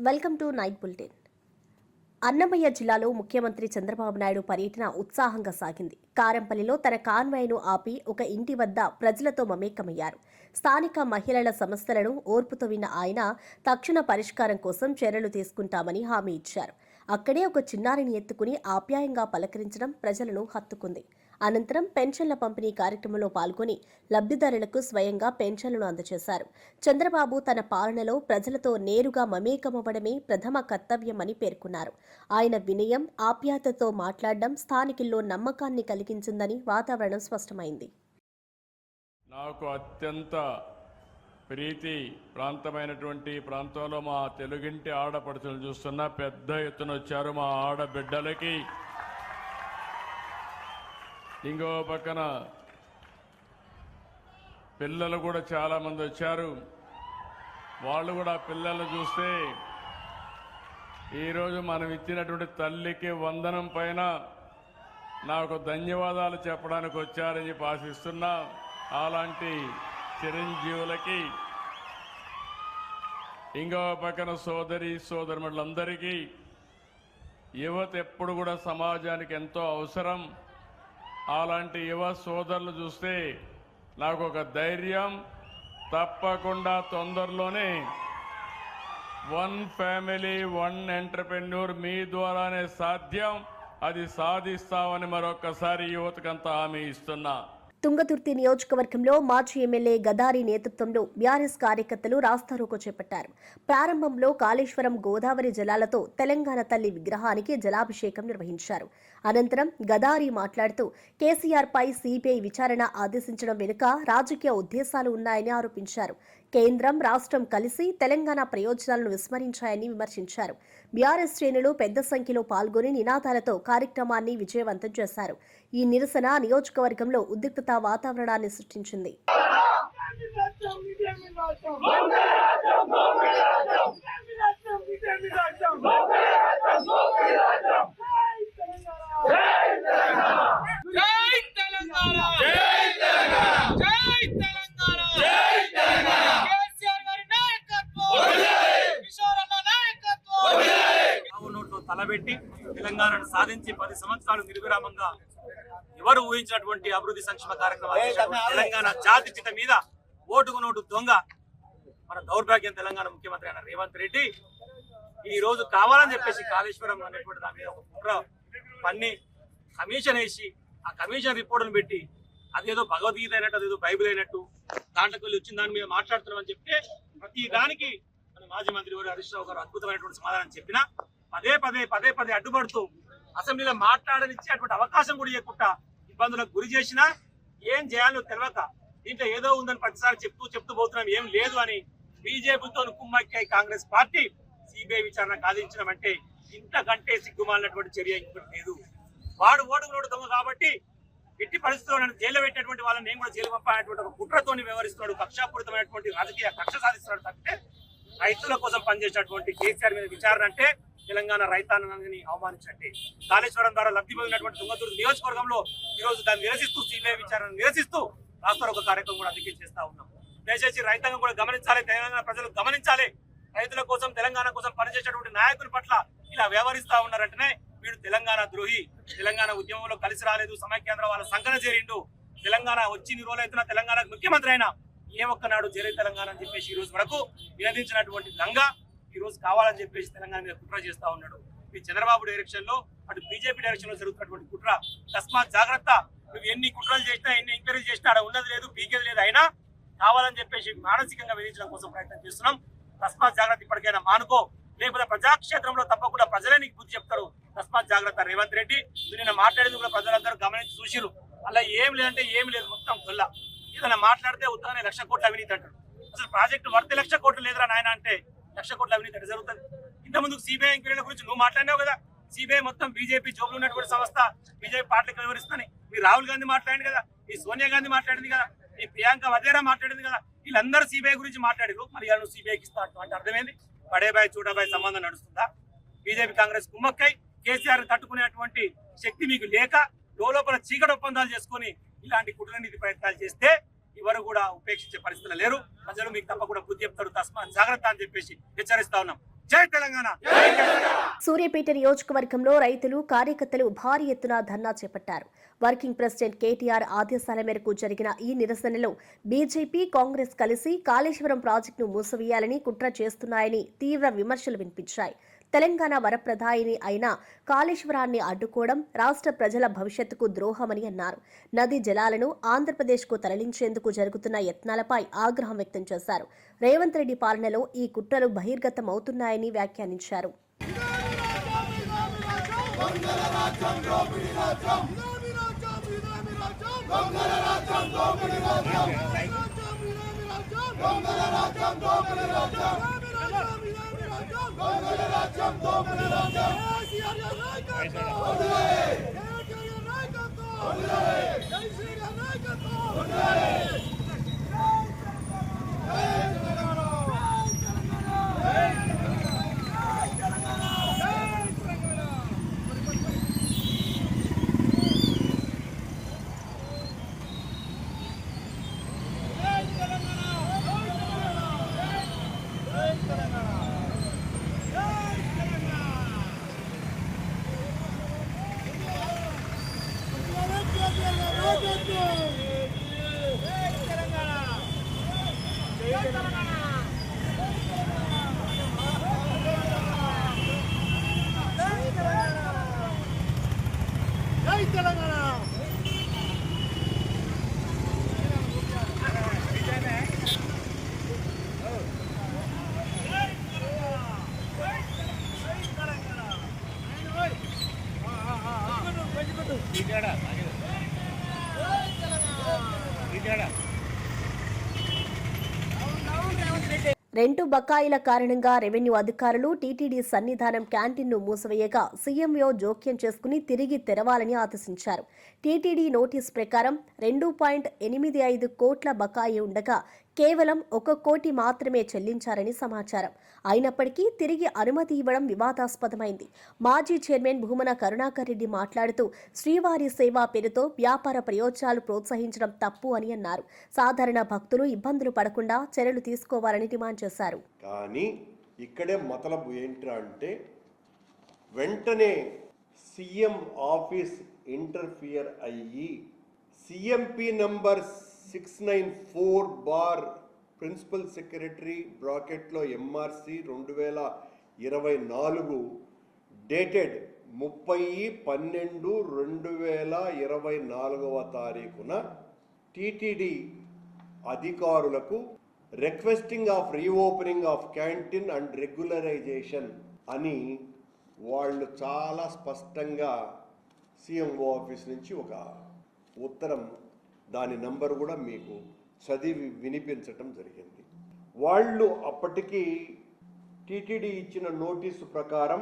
Welcome to night bulletin. Annamayya జిల్లాలో ముఖ్యమంత్రి చంద్రబాబు నాయుడు పర్యటన ఉత్సాహంగా సాగింది. కారంపల్లిలో తన కాన్వాయ్ను ఆపి ఒక ఇంటి వద్ద ప్రజలతో మమేకమయ్యారు. స్థానిక మహిళల సమస్యలను ఓర్పుతో విన్న ఆయన తక్షణ పరిష్కారం కోసం చర్యలు తీసుకుంటామని హామీ ఇచ్చారు. అక్కడే ఒక చిన్నారిని ఎత్తుకుని ఆప్యాయంగా పలకరించడం ప్రజలను హత్తుకుంది. అనంతరం పెన్షన్ల పంపిణీ కార్యక్రమంలో పాల్గొని లబ్ధిదారులకు స్వయంగా పెన్షన్లను అందజేశారు. చంద్రబాబు తన పాలనలో ప్రజలతో నేరుగా మమేకమవ్వడమే ప్రథమ కర్తవ్యమని పేర్కొన్నారు. ఆయన వినయం, ఆప్యాయతతో మాట్లాడడం స్థానికుల్లో నమ్మకాన్ని కలిగించిందని వాతావరణం స్పష్టమైంది. నాకు అత్యంత ప్రీతి ప్రాంతమైనటువంటి ప్రాంతంలో మా తెలుగింటి ఆడపడుచులు చూస్తున్నా పెద్ద ఎత్తున వచ్చారు. మా ఆడబిడ్డలకి ఇంకో పక్కన పిల్లలు కూడా చాలా మంది వచ్చారు. వాళ్ళు కూడా పిల్లలు చూస్తే ఈరోజు మనం ఇచ్చినటువంటి తల్లికి వందనం పైన నాకు ధన్యవాదాలు చెప్పడానికి వచ్చారని చెప్పి ఆశిస్తున్నా. అలాంటి చిరంజీవులకి ఇంకో పక్కన సోదరులందరికీ యువత ఎప్పుడు కూడా సమాజానికి ఎంతో అవసరం. అలాంటి యువ సోదరులు చూస్తే నాకు ఒక ధైర్యం, తప్పకుండా తొందరలోనే 1 ఫ్యామిలీ 1 ఎంటర్‌ప్రెన్యూర్ మీ ద్వారానే సాధ్యం. అది సాధిస్తామని మరొకసారి యువతకంతా హామీ ఇస్తున్నా. తుంగతుర్తి నియోజకవర్గంలో మాజీ ఎమ్మెల్యే గదారి నేతృత్వంలో బీఆర్ఎస్ కార్యకర్తలు రాస్తారోకో చేపట్టారు. ప్రారంభంలో కాళేశ్వరం గోదావరి జలాలతో తెలంగాణ తల్లి విగ్రహానికి జలాభిషేకం నిర్వహించారు. అనంతరం గదారి మాట్లాడుతూ కేసీఆర్పై సిబిఐ విచారణ ఆదేశించడం వెనుక రాజకీయ ఉద్దేశాలు ఉన్నాయని ఆరోపించారు. కేంద్రం, రాష్ట్రం కలిసి తెలంగాణ ప్రయోజనాలను విస్మరించాయని విమర్శించారు. బీఆర్ఎస్ శ్రేణులు పెద్ద సంఖ్యలో పాల్గొని నినాదాలతో కార్యక్రమాన్ని విజయవంతం చేశారు. ఈ నిరసన నియోజకవర్గంలో ఉద్రిక్తత వాతావరణాన్ని సృష్టించింది. తలబెట్టి తెలంగాణను సాధించి 10 సంవత్సరాలు నిర్విరామంగా ఎవరు ఊహించినటువంటి అభివృద్ధి సంక్షేమ కార్యక్రమాలు తెలంగాణ జాతి చిత మీద ఓటుకు నోటు దొంగ మన దౌర్భాగ్యం తెలంగాణ ముఖ్యమంత్రి అయిన రేవంత్ రెడ్డి ఈ రోజు కావాలని చెప్పేసి కాళేశ్వరం అనేటువంటి దాని మీద ఒక కుట్ర పన్ని కమిషన్ వేసి ఆ కమిషన్ రిపోర్టును పెట్టి అదేదో భగవద్గీత అయినట్టు, అదేదో బైబిల్ అయినట్టు దాంట్లోకి వెళ్ళి వచ్చిన దాని మీద మాట్లాడుతున్నామని చెప్తే ప్రతి దానికి మన మాజీ మంత్రి గారు హరీష్ రావు గారు అద్భుతమైనటువంటి సమాధానం చెప్పినా పదే పదే అడ్డుపడుతూ అసెంబ్లీలో మాట్లాడనిచ్చి అటువంటి అవకాశం కూడా ఇవ్వకుండా ఇబ్బందులకు గురి చేసినా ఏం చేయాలో తెలియక దీంట్లో ఏదో ఉందని ప్రతిసారి చెప్తూ పోతున్నాం, ఏం లేదు అని బీజేపీతో కుమ్మక్కాయి కాంగ్రెస్ పార్టీ సిబిఐ విచారణ సాధించడం అంటే ఇంతకంటే సిగ్గుమాలినటువంటి చర్య ఇంకోటి లేదు. వాడు ఓటుకు దొంగ కాబట్టి ఎట్టి పరిస్థితుల్లో నన్ను జైల్లో పెట్టినటువంటి వాళ్ళని నేను కూడా జైలు పంపాలనేటువంటి ఒక కుట్రతోని వ్యవహరిస్తున్నాడు, కక్షాపూరితమైనటువంటి రాజకీయ కక్ష సాధిస్తున్నాడు తప్పితే రైతుల కోసం పనిచేసినటువంటి కేసీఆర్ మీద విచారణ అంటే తెలంగాణ రైతాంగాన్ని అవమానించండి. కాళేశ్వరం ద్వారా లబ్ధి పొందినటువంటి తుంగతుర్తి నియోజకవర్గంలో ఈ రోజు దాన్ని నిరసిస్తూ సిబిఐ విచారణ నిరసిస్తూ రాస్తారోకో కార్యక్రమం కూడా అందుకే చేస్తా ఉన్నాం. దయచేసి రైతాంగం కూడా గమనించాలి, తెలంగాణ ప్రజలు గమనించాలి. రైతుల కోసం తెలంగాణ కోసం పనిచేసేటువంటి నాయకుల పట్ల ఇలా వ్యవహరిస్తా ఉన్నారంటేనే వీడు తెలంగాణ ద్రోహి, తెలంగాణ ఉద్యమంలో కలిసి రాలేదు, సమైక్యాంధ్ర వాళ్ళ సంఘన చేరిండు, తెలంగాణ వచ్చి ఇన్ని రోజులైతున్న తెలంగాణ ముఖ్యమంత్రి అయినా ఏ ఒక్కనాడు జైలు తెలంగాణ అని చెప్పేసి ఈ రోజు వరకు నిలదించినటువంటి దంగా ఈ రోజు కావాలని చెప్పేసి తెలంగాణ మీద కుట్ర చేస్తా ఉన్నాడు. ఈ చంద్రబాబు డైరెక్షన్ లో అటు బీజేపీ డైరెక్షన్ లో జరుగుతున్నటువంటి కుట్ర. తస్మాత్ జాగ్రత్త. నువ్వు ఎన్ని కుట్రలు చేసినా, ఎన్ని ఎంక్వైరీ చేసినా అక్కడ ఉన్నది లేదు, పీకేది లేదు, అయినా కావాలని చెప్పేసి మానసికంగా వేధించడం కోసం ప్రయత్నం చేస్తున్నాం. తస్మాత్ జాగ్రత్త. ఇప్పటికైనా మానుకో, లేకపోతే ప్రజాక్షేత్రంలో తప్పకుండా ప్రజలే నీకు బుద్ధి చెప్తారు. తస్మాత్ జాగ్రత్త. రేవంత్ రెడ్డి నిన్న మాట్లాడేది కూడా ప్రజలందరూ గమనించి చూసిరు. అలా ఏం లేదంటే ఏమి లేదు, మొత్తం గొల్ల. ఏదైనా మాట్లాడితే ఉత్తగానే 1,00,000 కోట్ల అవినీతి అంటాడు. అసలు ప్రాజెక్టు వర్త్ 1,00,000 కోట్లు లేదురా నాయన అంటే 1,00,000 కోట్ల అవినీతి అంటే జరుగుతుంది. ఇంతకుముందు సిబిఐ ఎంక్వైరీల గురించి నువ్వు మాట్లాడినావు కదా. సిబిఐ మొత్తం బీజేపీ జోబులు ఉన్నటువంటి సంస్థ, బీజేపీ పార్టీలకు వివరిస్తాను. మీ రాహుల్ గాంధీ మాట్లాడింది కదా, ఈ సోనియా గాంధీ మాట్లాడింది కదా, ఈ ప్రియాంక వధేరా మాట్లాడింది కదా, వీళ్ళందరూ సిబిఐ గురించి మాట్లాడారు. మరి వాళ్ళు సిబిఐకి ఇస్తా అంటే అర్థమైంది. బడేబాయ్ చూడబాయ్ సంబంధం నడుస్తుందా? బీజేపీ కాంగ్రెస్ కుమ్మక్కై కేసీఆర్ తట్టుకునేటువంటి శక్తి మీకు లేక లోపల చీకటి ఒప్పందాలు చేసుకుని ఇలాంటి కుట్రనీతి ప్రయత్నాలు చేస్తే ఎవరు కూడా ఉపేక్షించే పరిస్థితులు లేరు. ప్రజలు మీకు తప్పకుండా బుద్ధి చెప్తారు. తస్మాత్ జాగ్రత్త అని చెప్పేసి హెచ్చరిస్తా ఉన్నాం. జై తెలంగాణ. సూర్యాపేట నియోజకవర్గంలో రైతులు కార్యకర్తలు భారీ ఎత్తున ధర్నా చేపట్టారు. వర్కింగ్ ప్రెసిడెంట్ కేటీఆర్ ఆదేశాల మేరకు జరిగిన ఈ నిరసనలో బీజేపీ, కాంగ్రెస్ కలిసి కాళేశ్వరం ప్రాజెక్టును మూసివేయాలని కుట్ర చేస్తున్నాయని తీవ్ర విమర్శలు వినిపించాయి. తెలంగాణ వరప్రదాయిని అయిన కాళేశ్వరాన్ని అడ్డుకోవడం రాష్ట్ర ప్రజల భవిష్యత్తుకు ద్రోహమని అన్నారు. నదీ జలాలను ఆంధ్రప్రదేశ్కు తరలించేందుకు జరుగుతున్న యత్నాలపై ఆగ్రహం వ్యక్తం చేశారు. రేవంత్ రెడ్డి పాలనలో ఈ కుట్రలు బహిర్గతమవుతున్నాయని వ్యాఖ్యానించారు. రెంటు బకాయిల కారణంగా రెవెన్యూ అధికారులు టీటీడీ సన్నిధానం క్యాంటీన్ను మూసివేయగా సీఎంఓ జోక్యం చేసుకుని తిరిగి తెరవాలని ఆదేశించారు. టీటీడీ నోటీస్ ప్రకారం 2.85 కోట్ల బకాయి ఉండగా కేవలం 1 కోటి మాత్రమే చెల్లించారని సమాచారం. అయినప్పటికీ తిరిగి అనుమతి ఇవ్వడం వివాదాస్పదమైంది. మాజీ చైర్మన్ భూమన కరుణాకర్ రెడ్డి మాట్లాడుతూ శ్రీవారి సేవా పేరుతో వ్యాపార ప్రయోజనాలు ప్రోత్సహించడం తప్పు అని అన్నారు. సాధారణ భక్తులు ఇబ్బందులు పడకుండా చర్యలు తీసుకోవాలని డిమాండ్ చేశారు. కానీ ఇక్కడే మతలబు ఏంటంటే వెంటనే సీఎం ఆఫీస్ ఇంటర్ఫియర్ అయ్యి సిఎంపి నంబర్ 694 ప్రిన్సిపల్ సెక్రటరీ బ్రాకెట్లో ఎంఆర్సి 2024 డేటెడ్ 30/12/2024 టీటీడీ అధికారులకు requesting of reopening of canteen and regularization అని వాళ్ళు చాలా స్పష్టంగా సీఎంఓ ఆఫీస్ నుంచి ఒక ఉత్తరం, దాని నంబర్ కూడా మీకు చదివి వినిపించటం జరిగింది. వాళ్ళు అప్పటికి టీటీడీ ఇచ్చిన నోటీసు ప్రకారం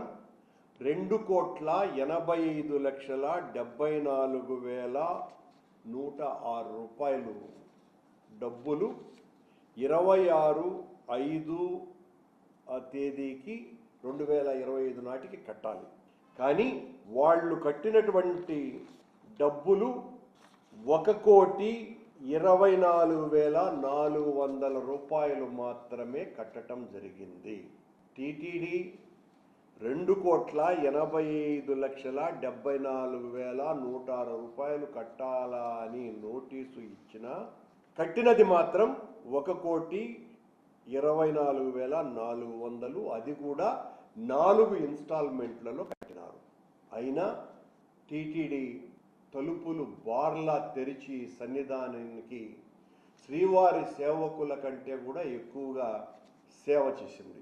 2,75,74,106 రూపాయలు డబ్బులు 26/5 తేదీకి 2025 నాటికి కట్టాలి. కానీ వాళ్ళు కట్టినటువంటి డబ్బులు 1,24,400 రూపాయలు మాత్రమే కట్టడం జరిగింది. టీటీడీ 2,85,74,106 రూపాయలు కట్టాలా అని నోటీసు ఇచ్చినా కట్టినది మాత్రం 1,24,400, అది కూడా 4 ఇన్స్టాల్మెంట్లలో కట్టినారు. అయినా టీటీడీ తలుపులు బార్లా తెరిచి సన్నిధానానికి శ్రీవారి సేవకుల కంటే కూడా ఎక్కువగా సేవ చేసింది.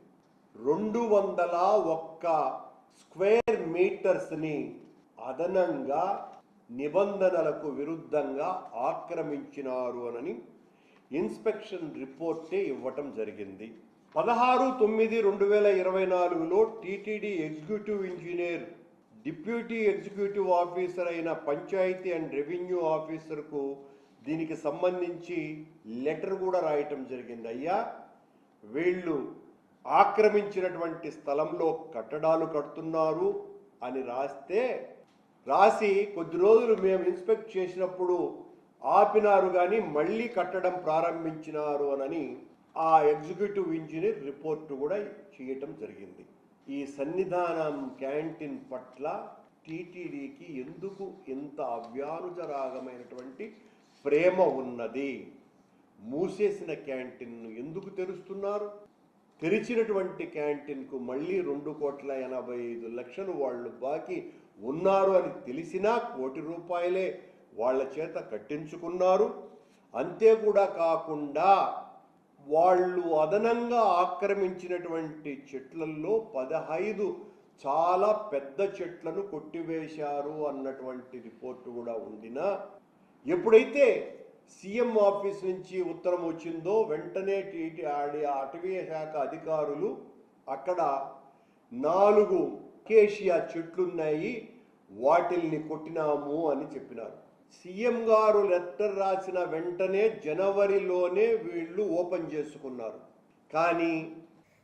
201 స్క్వేర్ మీటర్స్ని అదనంగా నిబంధనలకు విరుద్ధంగా ఆక్రమించినారు అని ఇన్స్పెక్షన్ రిపోర్టే ఇవ్వటం జరిగింది. 16/9/2024లో TTD executive engineer deputy executive officer అయిన పంచాయతీ అండ్ రెవెన్యూ ఆఫీసర్కు దీనికి సంబంధించి లెటర్ కూడా రాయటం జరిగింది. అయ్యా, వీళ్ళు ఆక్రమించినటువంటి స్థలంలో కట్టడాలు కడుతున్నారు అని రాసి కొద్ది రోజులు మేము ఇన్స్పెక్ట్ చేసినప్పుడు ఆపినారు, కానీ మళ్ళీ కట్టడం ప్రారంభించినారు అని ఆ ఎగ్జిక్యూటివ్ ఇంజనీర్ రిపోర్ట్ కూడా చేయటం జరిగింది. ఈ సన్నిధానం క్యాంటీన్ పట్ల టీటీడీకి ఎందుకు ఇంత అవ్యానుజరాగమైనటువంటి ప్రేమ ఉన్నది? మూసేసిన క్యాంటీన్ను ఎందుకు తెరుస్తున్నారు? తెరిచినటువంటి క్యాంటీన్కు మళ్ళీ 2,85,00,000 వాళ్ళు బాకీ ఉన్నారు అని తెలిసినా ₹1,00,00,000 వాళ్ళ చేత కట్టించుకున్నారు. అంతే కూడా కాకుండా వాళ్ళు అదనంగా ఆక్రమించినటువంటి చెట్లల్లో 15 చాలా పెద్ద చెట్లను కొట్టివేశారు అన్నటువంటి రిపోర్టు కూడా ఉండినా, ఎప్పుడైతే సీఎం ఆఫీస్ నుంచి ఉత్తరం వచ్చిందో వెంటనే అటవీ శాఖ అధికారులు అక్కడ 4 కేషియా చెట్లున్నాయి, వాటిల్ని కొట్టినాము అని చెప్పినారు. సీఎం గారు లెటర్ రాసిన వెంటనే జనవరిలోనే వీళ్ళు ఓపెన్ చేసుకున్నారు. కానీ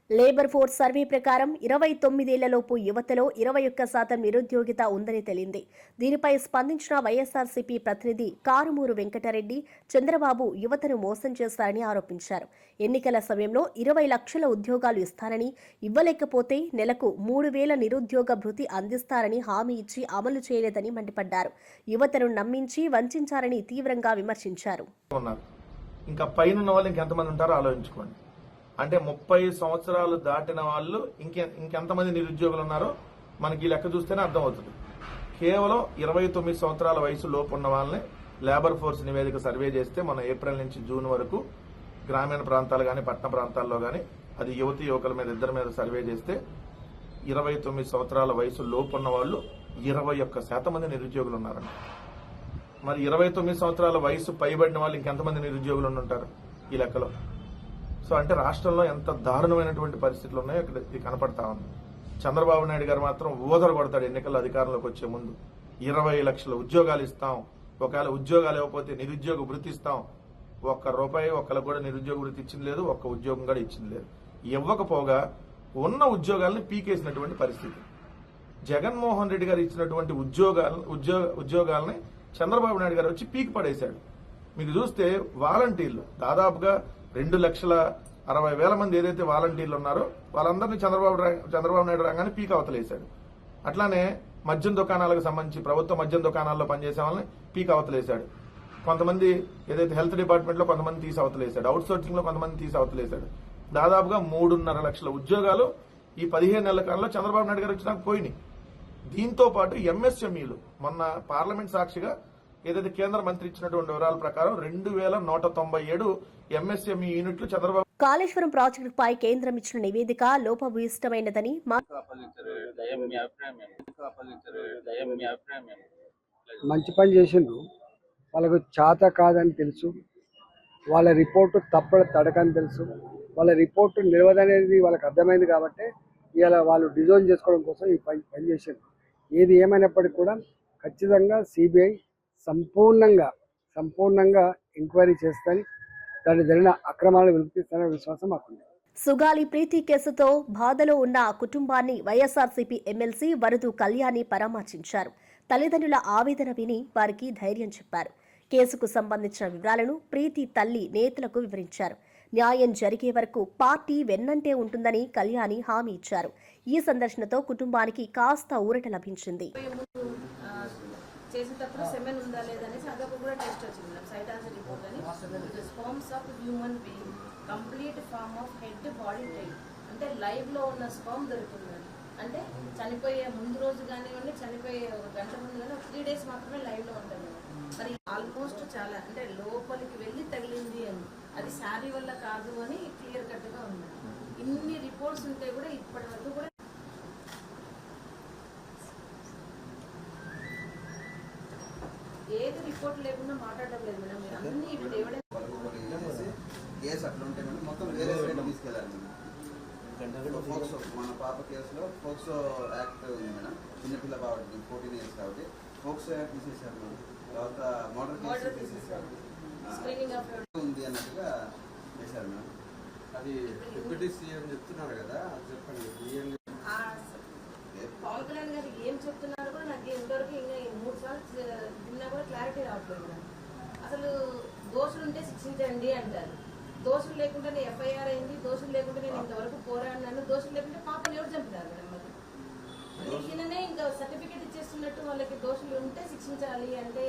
లేబర్ ఫోర్స్ సర్వే ప్రకారం 29 ఏళ్లలోపు యువతలో 21% నిరుద్యోగిత ఉందని తేలింది. దీనిపై స్పందించిన వైఎస్ఆర్సీపీ ప్రతినిధి కారుమూరు వెంకటరెడ్డి, చంద్రబాబు యువతను మోసం చేశారని ఆరోపించారు. ఎన్నికల సమయంలో 20 లక్షల ఉద్యోగాలు ఇస్తారని, ఇవ్వలేకపోతే నెలకు 3,000 నిరుద్యోగ భృతి అందిస్తారని హామీ ఇచ్చి అమలు చేయలేదని మండిపడ్డారు. యువతను నమ్మించి వంచారని తీవ్రంగా విమర్శించారు. ఇంకా పైన వాళ్ళు ఇంకెంతమంది ఉంటారో ఆలోచించుకోండి. అంటే 30 సంవత్సరాలు దాటిన వాళ్ళు ఇంకెంతమంది నిరుద్యోగులు ఉన్నారో మనకి ఈ లెక్క చూస్తేనే అర్థమవుతుంది. కేవలం 29 సంవత్సరాల వయసు లోపు ఉన్న వాళ్ళని లేబర్ ఫోర్స్ నివేదిక సర్వే చేస్తే మన ఏప్రిల్ నుంచి జూన్ వరకు గ్రామీణ ప్రాంతాలు కానీ పట్టణ ప్రాంతాల్లో కానీ అది యువతి యువకుల మీద ఇద్దరి మీద సర్వే చేస్తే 29 సంవత్సరాల వయసు లోపు ఉన్న వాళ్ళు 21% మంది నిరుద్యోగులు ఉన్నారండి. మరి 29 సంవత్సరాల వయసు పైబడిన వాళ్ళు ఇంకెంతమంది నిరుద్యోగులు ఉంటారు ఈ లెక్కలో? సో అంటే రాష్ట్రంలో ఎంత దారుణమైనటువంటి పరిస్థితులు ఉన్నాయో ఇక్కడ ఇది కనపడతా ఉంది. చంద్రబాబు నాయుడు గారు మాత్రం ఊదర కొడతాడు ఎన్నికల అధికారంలోకి వచ్చే ముందు. 20 లక్షల ఉద్యోగాలు ఇస్తాం, ఒకవేళ ఉద్యోగాలు ఇవ్వకపోతే నిరుద్యోగ వృత్తి ఇస్తాం. ₹1 ఒక్కరికి కూడా నిరుద్యోగ వృత్తి ఇచ్చింది లేదు, ఒక్క ఉద్యోగం కూడా ఇచ్చింది లేదు. ఇవ్వకపోగా ఉన్న ఉద్యోగాలను పీకేసినటువంటి పరిస్థితి. జగన్మోహన్ రెడ్డి గారు ఇచ్చినటువంటి ఉద్యోగాలని చంద్రబాబు నాయుడు గారు వచ్చి పీకి పడేశాడు. మీకు చూస్తే వాలంటీర్లు దాదాపుగా 2,60,000 మంది ఏదైతే వాలంటీర్లు ఉన్నారో వాళ్ళందరినీ చంద్రబాబు నాయుడు రంగాన్ని పీక్ అవతలేశాడు. అట్లానే మద్యం దుకాణాలకు సంబంధించి ప్రభుత్వ మద్యం దుకాణాల్లో పనిచేసే వాళ్ళని పీక్ అవతలేశాడు. కొంతమంది ఏదైతే హెల్త్ డిపార్ట్మెంట్ లో కొంతమంది తీసి అవతలేశాడు, అవుట్ సోర్సింగ్ లో కొంతమంది తీసి అవతలేశాడు. దాదాపుగా 3.5 లక్షల ఉద్యోగాలు ఈ 15 నెలల కాలంలో చంద్రబాబు నాయుడు గారు వచ్చినాక పోయినాయి. దీంతో పాటు ఎంఎస్ఎంఈలు మొన్న పార్లమెంట్ సాక్షిగా ఏదైతే కేంద్ర మంత్రి ఇచ్చినటువంటి వివరాల ప్రకారం 2,197 ఎంఎస్ఎంఈ యూనిట్లు చంద్రబాబు కాళేశ్వరం ప్రాజెక్టుపై కేంద్రం ఇచ్చిన నివేదిక లోపభూయిష్టమైనదని మంచి పని చేసిండ్రు. వాళ్ళకు చేత కాదని తెలుసు, వాళ్ళ రిపోర్టు తడకని తెలుసు, వాళ్ళ రిపోర్టు నిలవదనేది వాళ్ళకి అర్థమైంది. కాబట్టి ఇవాళ వాళ్ళు డిజైన్ చేసుకోవడం కోసం ఈ పని చేసిండ్రు. ఏది ఏమైనప్పటికీ కూడా ఖచ్చితంగా సిబిఐ సంపూర్ణంగా ఎంక్వైరీ చేస్తారని, దాని జరిగిన అక్రమాలను వెలికితీస్తారనే విశ్వాసం మాకుంది. సుగాలి ప్రీతి కేసుతో బాధలో ఉన్న ఆ కుటుంబాన్ని వైఎస్ఆర్సీపీ ఎమ్మెల్సీ వరదు కళ్యాణి పరామర్శించారు. తల్లిదండ్రుల ఆవేదన విని వారికి ధైర్యం చెప్పారు. కేసుకు సంబంధించిన వివరాలను ప్రీతి తల్లి నేతలకు వివరించారు. న్యాయం జరిగే వరకు పార్టీ వెన్నంటే ఉంటుందని కళ్యాణి హామీ ఇచ్చారు. ఈ సందర్శనతో కుటుంబానికి కాస్త ఊరట లభించింది. చేసేటప్పుడు సెమెన్ ఉందా లేదనేసి అదొక కూడా టెస్ట్ వచ్చింది మేడం. సైటాలజీ రిపోర్ట్ అని sperms of human being complete form of head body type అంటే లైవ్లో ఉన్న స్పర్మ్ దొరుకుతుంది. అంటే చనిపోయే ముందు రోజు కానివ్వండి, చనిపోయే ఒక గంట ముందు కానీ 3 days మాత్రమే లైవ్లో ఉంటుంది. మరి ఆల్మోస్ట్ చాలా అంటే లోపలికి వెళ్ళి తగిలింది అని, అది శారీ వల్ల కాదు అని క్లియర్ కట్గా ఉంది. ఇన్ని రిపోర్ట్స్ ఉంటే కూడా ఇప్పటి వరకు కూడా ఏది రిపోర్ట్ లేకుండా మాట్లాడడం లేదు మేడం. మీరు అన్ని ఇప్పుడు ఎవరైనా కేసు అట్లా ఉంటే మొత్తం వేరే సైడ్ తీసుకెళ్ళాలి మేడం. ఫోక్సో మన పాప కేసులో ఫోక్సో యాక్ట్ ఉంది మేడం. చిన్నపిల్ల కాబట్టి 14 years కాబట్టి ఫోక్సో యాక్ట్ తీసేసారు మేడం. తర్వాత మోటార్ కేసు ఉంది అన్నట్టుగా చేశారు మేడం. అది డిప్యూటీ సీఎం చెప్తున్నారు కదా, అది చెప్పండి. పవన్ కళ్యాణ్ గారు ఏం చెప్తున్నారు కూడా నాకు ఇంతవరకు ఇంకా 3 సార్లు విన్నా కూడా క్లారిటీ రావట్లేదు. అసలు దోషులు ఉంటే శిక్షించండి అంటారు, దోషులు లేకుండానే ఎఫ్ఐఆర్ అయింది, దోషులు లేకుండా నేను ఇంతవరకు పోరాడినాను, దోషులు లేకుంటే పాపను ఎవరు చంపినారు మేడం? మరి ఈయననే ఇంకా సర్టిఫికేట్ ఇచ్చేస్తున్నట్టు వాళ్ళకి దోషులు ఉంటే శిక్షించాలి అంటే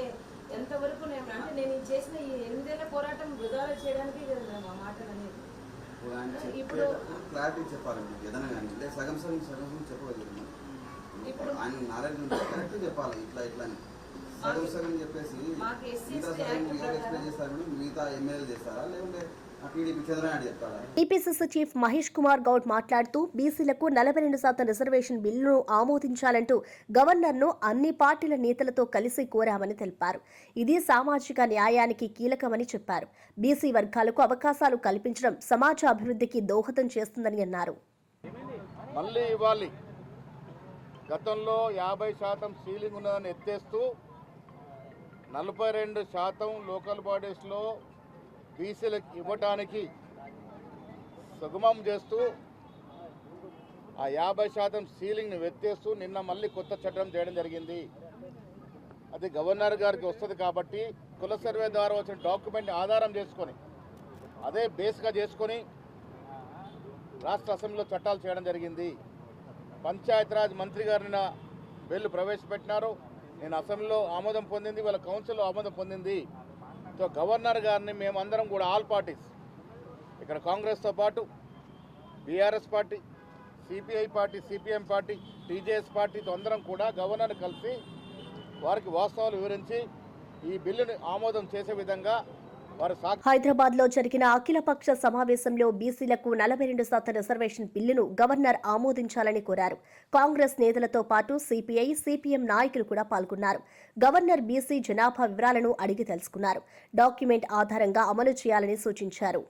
ఎంతవరకు అంటే నేను చేసిన ఈ 8 ఏళ్ల పోరాటం వృధా చేయడానికి మా మాటలు అనేది. ఇప్పుడు క్లారిటీ చెప్పాలండి ఏదైనా కానీ సగం చెప్పగలుగుతున్నాం. ఇప్పుడు ఆయన నాలెడ్జ్ ఉంటే కరెక్ట్ చెప్పాలి, ఇట్లా అని సగం చెప్పేసి ఎక్స్ప్లెయిన్ చేస్తారు. మిగతా ఎమ్మెల్యేలు చేస్తారా లేకుంటే టీపీసీసీ చీఫ్ మహేష్ కుమార్ గౌడ్ మాట్లాడుతూ బీసీలకు 42% రిజర్వేషన్ బిల్లును ఆమోదించాలంటూ గవర్నర్ను అన్ని పార్టీల నేతలతో కలిసి కోరామని తెలిపారు. ఇది సామాజిక న్యాయానికి కీలకమని చెప్పారు. బీసీ వర్గాలకు అవకాశాలు కల్పించడం సమాజ అభివృద్ధికి దోహదం చేస్తుందని అన్నారు. మళ్ళీ ఇవ్వాలి, గతంలో 50% సీలింగ్ ఉన్నదని ఎత్తేస్తూ 42% లోకల్ బాడీస్లో బీసీలకు ఇవ్వటానికి సుగమం చేస్తూ ఆ 50% సీలింగ్ని ఎత్తేస్తూ నిన్న మళ్ళీ కొత్త చట్టం చేయడం జరిగింది. అది గవర్నర్ గారికి వస్తుంది కాబట్టి కుల సర్వే ద్వారా వచ్చిన డాక్యుమెంట్ని ఆధారం చేసుకొని అదే బేస్గా చేసుకొని రాష్ట్ర అసెంబ్లీలో చట్టాలు చేయడం జరిగింది. పంచాయతీరాజ్ మంత్రి గారు నిన్న బిల్లు ప్రవేశపెట్టినారు. నేను అసెంబ్లీలో ఆమోదం పొందింది, వాళ్ళ కౌన్సిల్లో ఆమోదం పొందింది. సో గవర్నర్ గారిని మేమందరం కూడా ఆల్ పార్టీస్, ఇక్కడ కాంగ్రెస్తో పాటు BRS party, CPI party, CPM party, TJS పార్టీతో అందరం కూడా గవర్నర్ని కలిసి వారికి వాస్తవాలు వివరించి ఈ బిల్లుని ఆమోదం చేసే విధంగా హైదరాబాద్ లో జరిగిన అఖిలపక్ష సమావేశంలో బీసీలకు 42% రిజర్వేషన్ బిల్లును గవర్నర్ ఆమోదించాలని కోరారు. కాంగ్రెస్ నేతలతో పాటు సిపిఐ, సిపిఎం నాయకులు కూడా పాల్గొన్నారు. గవర్నర్ బీసీ జనాభా వివరాలను అడిగి తెలుసుకున్నారు. డాక్యుమెంట్ ఆధారంగా అమలు చేయాలని సూచించారు.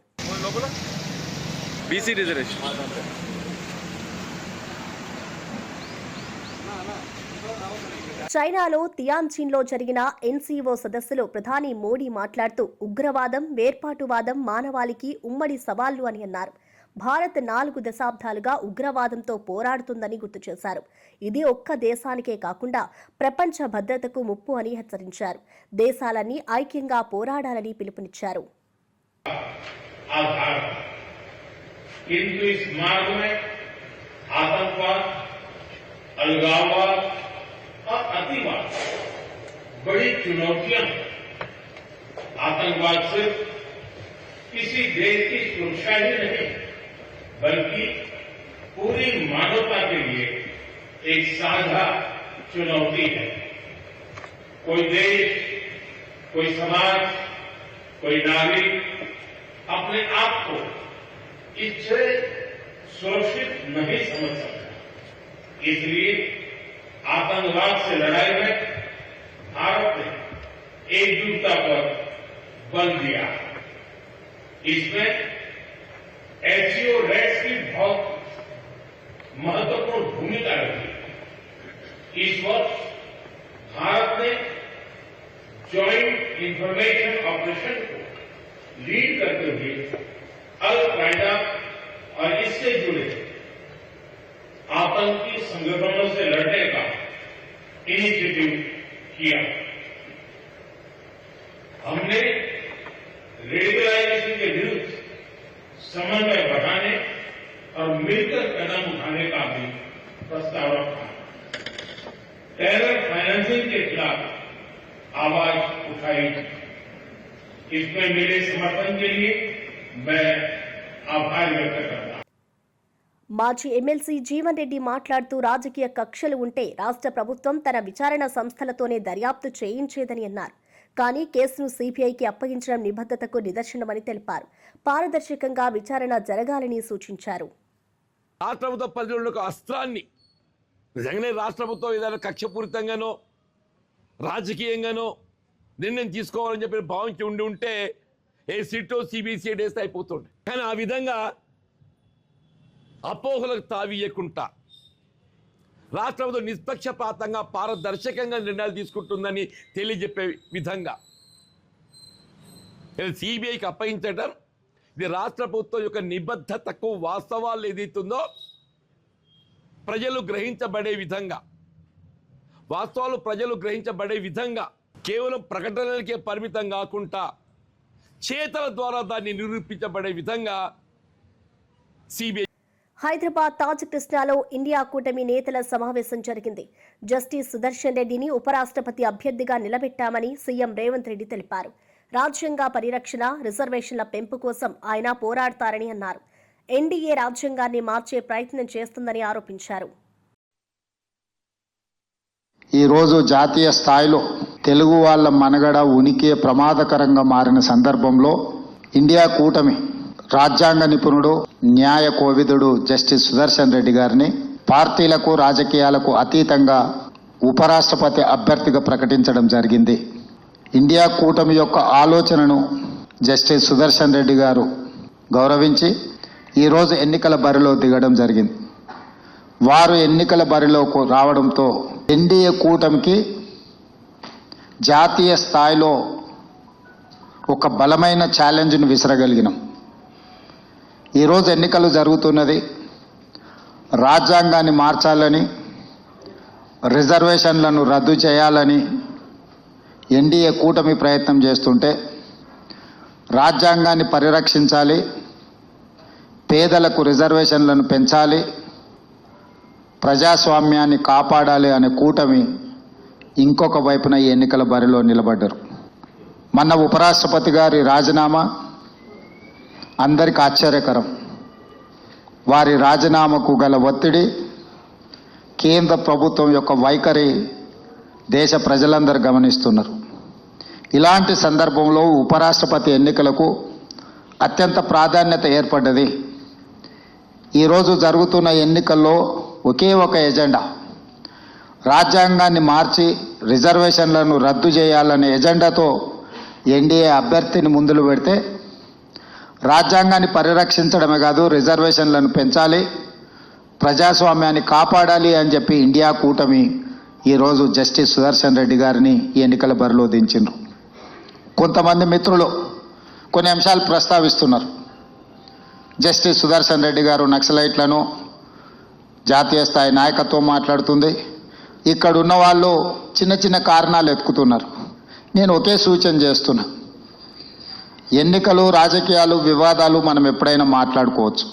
చైనాలో తియాన్జిన్లో జరిగిన ఎన్సీఓ సదస్సులో ప్రధాని మోడీ మాట్లాడుతూ ఉగ్రవాదం, వేర్పాటువాదం మానవాళికి ఉమ్మడి సవాళ్లు అని అన్నారు. భారత్ 4 దశాబ్దాలుగా ఉగ్రవాదంతో పోరాడుతుందని గుర్తు చేశారు. ఇది ఒక్క దేశానికే కాకుండా ప్రపంచ భద్రతకు ముప్పు అని హెచ్చరించారు. దేశాలన్నీ ఐక్యంగా పోరాడాలని పిలుపునిచ్చారు. और अतिवाद बड़ी चुनौतियां हैं। आतंकवाद सिर्फ किसी देश की सुरक्षा ही नहीं बल्कि पूरी मानवता के लिए एक साझा चुनौती है। कोई देश, कोई समाज, कोई नागरिक अपने आप को इससे सुरक्षित नहीं समझ सकता। इसलिए आतंकवाद से लड़ाई में भारत ने एकजुटता पर बल दिया। इसमें एससीओ रेड्स की बहुत महत्वपूर्ण भूमिका रही। इस वर्ष भारत ने ज्वाइंट इंफॉर्मेशन ऑपरेशन को लीड करते हुए अल कायदा और इससे जुड़े आतंकी संगठनों से लड़ने का इनिशिएटिव किया। हमने रेडिकलाइजेशन के विरुद्ध समन्वय बढ़ाने और मिलकर कदम उठाने का भी प्रस्ताव रखा। टेरर फाइनेंसिंग के खिलाफ आवाज उठाई। इसमें मेरे समर्थन के लिए मैं आभार व्यक्त करता हूं। మాజీ ఎమ్మెల్సీ జీవన్ రెడ్డి మాట్లాడుతూ రాజకీయ కక్షలు ఉంటే రాష్ట్ర ప్రభుత్వం తన విచారణ సంస్థలతోనే దర్యాప్తు చేయించేదని అన్నారు. కానీ కేసును సిబిఐకి అప్పగించడం నిబద్ధతకు నిదర్శనమని తెలిపారు. పారదర్శకంగా విచారణ జరగాలని సూచించారు. రాష్ట్ర ప్రభుత్వ పరిధిలో అస్త్రాన్ని నిజంగానే రాష్ట్ర ప్రభుత్వం ఏదైనా కక్షపూరితంగానో రాజకీయంగానో నిర్ణయం తీసుకోవాలని చెప్పి భావించి ఉంటే ఏ సిట్టో సిబిసిఐ వేస్తే అయిపోతుండే. కానీ ఆ విధంగా అపోహలకు తావీయకుండా రాష్ట్ర ప్రభుత్వం నిష్పక్షపాతంగా పారదర్శకంగా నిర్ణయాలు తీసుకుంటుందని తెలియజెప్పే విధంగా సిబిఐకి అప్పగించడం ఇది రాష్ట్ర ప్రభుత్వం యొక్క నిబద్ధతకు వాస్తవాలు ఏదైతుందో ప్రజలు గ్రహించబడే విధంగా వాస్తవాలు ప్రజలు గ్రహించబడే విధంగా కేవలం ప్రకటనలకే పరిమితం కాకుండా చేతల ద్వారా దాన్ని నిరూపించబడే విధంగా సిబిఐ. హైదరాబాద్ తాజ్ కృష్ణాలో ఇండియా కూటమి నేతల సమావేశం జరిగింది. జస్టిస్ సుదర్శన్ రెడ్డిని ఉపరాష్ట్రపతి అభ్యర్థిగా నిలబెట్టామని సీఎం రేవంత్ రెడ్డి తెలిపారు. రాజ్యాంగ పరిరక్షణ, రిజర్వేషన్ల పెంపు కోసం ఆయన పోరాడతారని అన్నారు. ఎన్డీఏ రాజ్యాంగాన్ని మార్చే ప్రయత్నం చేస్తుందని ఆరోపించారు. ఈరోజు జాతీయ స్థాయిలో తెలుగు వాళ్ళ మనుగడ ఉనికి ప్రమాదకరంగా మారిన సందర్భంలో ఇండియా కూటమి రాజ్యాంగ నిపుణుడు, న్యాయ కోవిదుడు జస్టిస్ సుదర్శన్ రెడ్డి గారిని పార్టీలకు, రాజకీయాలకు అతీతంగా ఉపరాష్ట్రపతి అభ్యర్థిగా ప్రకటించడం జరిగింది. ఇండియా కూటమి యొక్క ఆలోచనను జస్టిస్ సుదర్శన్ రెడ్డి గారు గౌరవించి ఈరోజు ఎన్నికల బరిలో దిగడం జరిగింది. వారు ఎన్నికల బరిలోకి రావడంతో ఎన్డీఏ కూటమికి జాతీయ స్థాయిలో ఒక బలమైన ఛాలెంజ్ను విసరగలిగినాం. ఈరోజు ఎన్నికలు జరుగుతున్నది. రాజ్యాంగాన్ని మార్చాలని, రిజర్వేషన్లను రద్దు చేయాలని ఎన్డీఏ కూటమి ప్రయత్నం చేస్తుంటే, రాజ్యాంగాన్ని పరిరక్షించాలి, పేదలకు రిజర్వేషన్లను పెంచాలి, ప్రజాస్వామ్యాన్ని కాపాడాలి అనే కూటమి ఇంకొక వైపున ఈ ఎన్నికల బరిలో నిలబడ్డారు. మొన్న ఉపరాష్ట్రపతి గారి రాజీనామా అందరికి ఆశ్చర్యకరం. వారి రాజీనామాకు గల ఒత్తిడి, కేంద్ర ప్రభుత్వం యొక్క వైఖరి దేశ ప్రజలందరూ గమనిస్తున్నారు. ఇలాంటి సందర్భంలో ఉపరాష్ట్రపతి ఎన్నికలకు అత్యంత ప్రాధాన్యత ఏర్పడ్డది. ఈరోజు జరుగుతున్న ఎన్నికల్లో ఒకే ఒక ఎజెండా, రాజ్యాంగాన్ని మార్చి రిజర్వేషన్లను రద్దు చేయాలనే ఎజెండాతో ఎన్డీఏ అభ్యర్థిని ముందులు పెడితే, రాజ్యాంగాన్ని పరిరక్షించడమే కాదు, రిజర్వేషన్లను పెంచాలి, ప్రజాస్వామ్యాన్ని కాపాడాలి అని చెప్పి ఇండియా కూటమి ఈరోజు జస్టిస్ సుదర్శన్ రెడ్డి గారిని ఈ ఎన్నికల బరిలో దించిండ్రు. కొంతమంది మిత్రులు కొన్ని అంశాలు ప్రస్తావిస్తున్నారు. జస్టిస్ సుదర్శన్ రెడ్డి గారు నక్సలైట్లను, జాతీయ స్థాయి నాయకత్వం మాట్లాడుతుంది, ఇక్కడ ఉన్న వాళ్ళు చిన్న చిన్న కారణాలు ఎత్తుకుతున్నారు. నేను ఒకే సూచన చేస్తున్నా, ఎన్నికలు, రాజకీయాలు, వివాదాలు మనం ఎప్పుడైనా మాట్లాడుకోవచ్చు.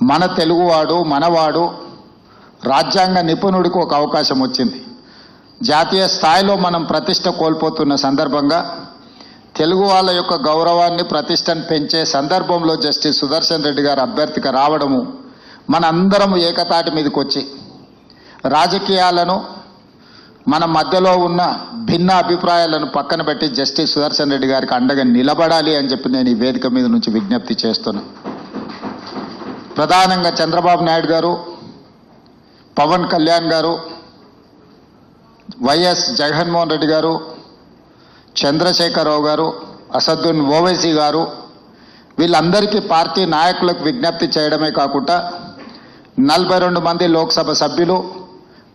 మన తెలుగువాడు, మనవాడు, రాజ్యాంగ నిపుణుడికి ఒక అవకాశం వచ్చింది. జాతీయ స్థాయిలో మనం ప్రతిష్ట కోల్పోతున్న సందర్భంగా తెలుగు వాళ్ళ యొక్క గౌరవాన్ని, ప్రతిష్టను పెంచే సందర్భంలో జస్టిస్ సుదర్శన్ రెడ్డి గారు అభ్యర్థిగా రావడము, మనందరం ఏకతాటి మీదకి వచ్చి రాజకీయాలను, మన మధ్యలో ఉన్న భిన్న అభిప్రాయాలను పక్కన పెట్టి జస్టిస్ సుదర్శన్ రెడ్డి గారికి అండగా నిలబడాలి అని చెప్పి నేను ఈ వేదిక మీద నుంచి విజ్ఞప్తి చేస్తున్నా. ప్రధానంగా చంద్రబాబు నాయుడు గారు, పవన్ కళ్యాణ్ గారు, వైఎస్ జగన్మోహన్ రెడ్డి గారు, చంద్రశేఖరరావు గారు, అసదుద్దీన్ ఓవైసీ గారు, వీళ్ళందరికీ పార్టీ నాయకులకు విజ్ఞప్తి చేయడమే కాకుండా 42 మంది లోక్సభ సభ్యులు,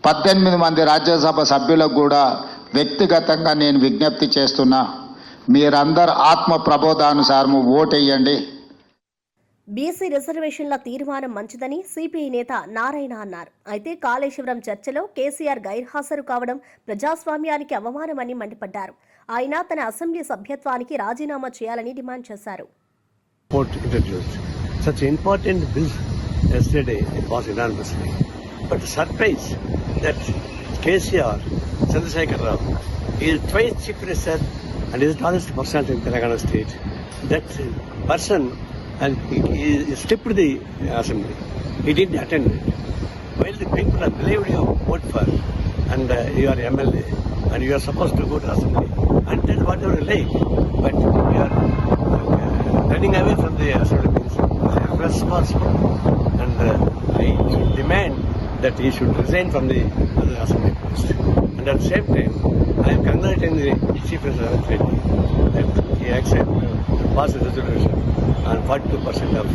18 మంది రాజ్యసభ సభ్యులకు కూడా వ్యక్తిగతంగా నేను విజ్ఞప్తి చేస్తున్నా, మీరందరూ ఆత్మ ప్రబోధానుసారము ఓటేయండి. బీసీ రిజర్వేషన్ల తీర్మానం మంచిదని సిపిఐ నేత నారాయణ అన్నారు. అయితే కాళేశ్వరం చర్చలో కేసీఆర్ గైర్హాజరు కావడం ప్రజాస్వామ్యానికి అవమానమని మండిపడ్డారు. ఆయన తన అసెంబ్లీ సభ్యత్వానికి రాజీనామా చేయాలని డిమాండ్ చేశారు. Yesterday it was unanimously, but the surprise that KCR, Chandrasekhar Rao, he is twice chief minister and is the tallest personality in Telangana state. That person, and he skipped the assembly. He didn't attend it. While the people are believed you vote for, and you are MLA, and you are supposed to go to assembly, and tell whatever you like, but you are running away from the assembly means irresponsible. And I demand that he should resign from the assembly post. And at the same time, I am congratulating the Chief Minister that he accepted to pass a resolution on 42% of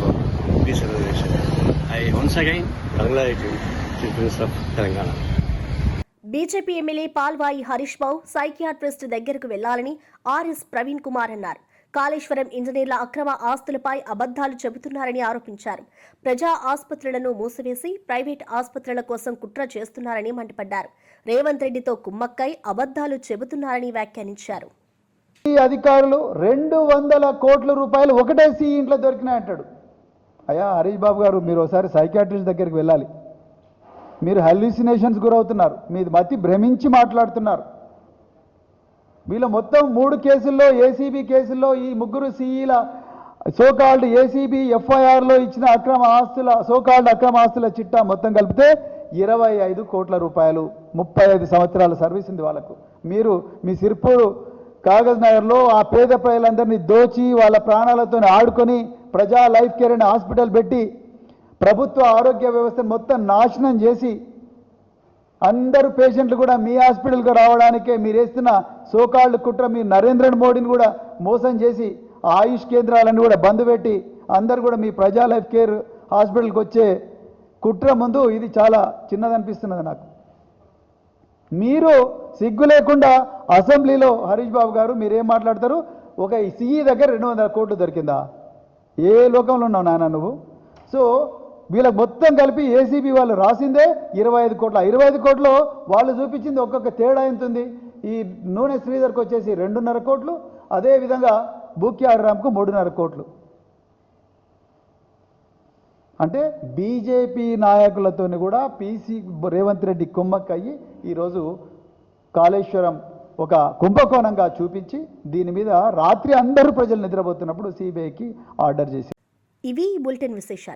peace reservation. I once again congratulate Chief Minister of Telangana. BJP MLA Palvai Harish Babu psychiatrist దగ్గరకు వెళ్లాలని RS Praveen Kumar అన్నారు. కాళేశ్వరం ఇంజనీర్ల అక్రమ ఆస్తులపై అబద్దాలు చెబుతున్నారని ఆరోపించారు. ప్రజా ఆసుపత్రులను మూసివేసి ప్రైవేట్ ఆసుపత్రుల కోసం కుట్ర చేస్తున్నారని మండిపడ్డారు. రేవంత్ రెడ్డితో కుమ్మక్కై అబద్దాలు చెబుతున్నారని వ్యాఖ్యానించారు. ఈ అధికారులు 200 కోట్ల రూపాయలు ఒకటే సిఈ ఇంట్లో దొరికినాయి అంటాడు. అయ్యా హరీష్ బాబు గారు, మీరు ఒకసారి సైకాట్రిస్ట్ దగ్గరికి వెళ్ళాలి. మీరు హెల్యూసినేషన్స్ గురవుతున్నారు, మీది మతి భ్రమించి మాట్లాడుతున్నారు. వీళ్ళ మొత్తం 3 కేసుల్లో, ఏసీబీ కేసుల్లో ఈ 3 సిఈల సోకాల్డ్ ఏసీబీ ఎఫ్ఐఆర్లో ఇచ్చిన సోకాల్డ్ అక్రమ ఆస్తుల చిట్టా మొత్తం కలిపితే 25 కోట్ల రూపాయలు. 35 సంవత్సరాల సర్వీస్ ఉంది వాళ్ళకు. మీరు మీ సిర్పూరు కాగజ్ నగర్లో ఆ పేద ప్రజలందరినీ దోచి వాళ్ళ ప్రాణాలతో ఆడుకొని ప్రజా లైఫ్ కేర్ అనే హాస్పిటల్ పెట్టి ప్రభుత్వ ఆరోగ్య వ్యవస్థను మొత్తం నాశనం చేసి అందరు పేషెంట్లు కూడా మీ హాస్పిటల్కి రావడానికే మీరు వేస్తున్న సోకాల్డ్ కుట్ర, మీ నరేంద్ర మోడీని కూడా మోసం చేసి ఆయుష్ కేంద్రాలను కూడా బంద్ పెట్టి అందరు కూడా మీ ప్రజా లైఫ్ కేర్ హాస్పిటల్కి వచ్చే కుట్ర ముందు ఇది చాలా చిన్నదనిపిస్తున్నది నాకు. మీరు సిగ్గు లేకుండా అసెంబ్లీలో హరీష్ బాబు గారు మీరేం మాట్లాడతారు? ఒక సిఈ దగ్గర 200 కోట్లు దొరికిందా? ఏ లోకంలో ఉన్నావు నాన్న నువ్వు? సో వీళ్ళకి మొత్తం కలిపి ఏసీబీ వాళ్ళు రాసిందే 25 కోట్ల. 25 కోట్లు వాళ్ళు చూపించింది ఒక్కొక్క తేడా ఎంతుంది. ఈ నూనె శ్రీధర్కి వచ్చేసి 2.5 కోట్లు, అదేవిధంగా బూక్యాడ్ రామ్కు 3.5 కోట్లు. అంటే బీజేపీ నాయకులతో కూడా పీసీ రేవంత్ రెడ్డి కుమ్మక్కయ్యి ఈరోజు కాళేశ్వరం ఒక కుంభకోణంగా చూపించి దీని మీద రాత్రి అందరూ ప్రజలు నిద్రపోతున్నప్పుడు సిబిఐకి ఆర్డర్ చేసి. ఇవి ఈ బులెటిన్ విశేషాలు.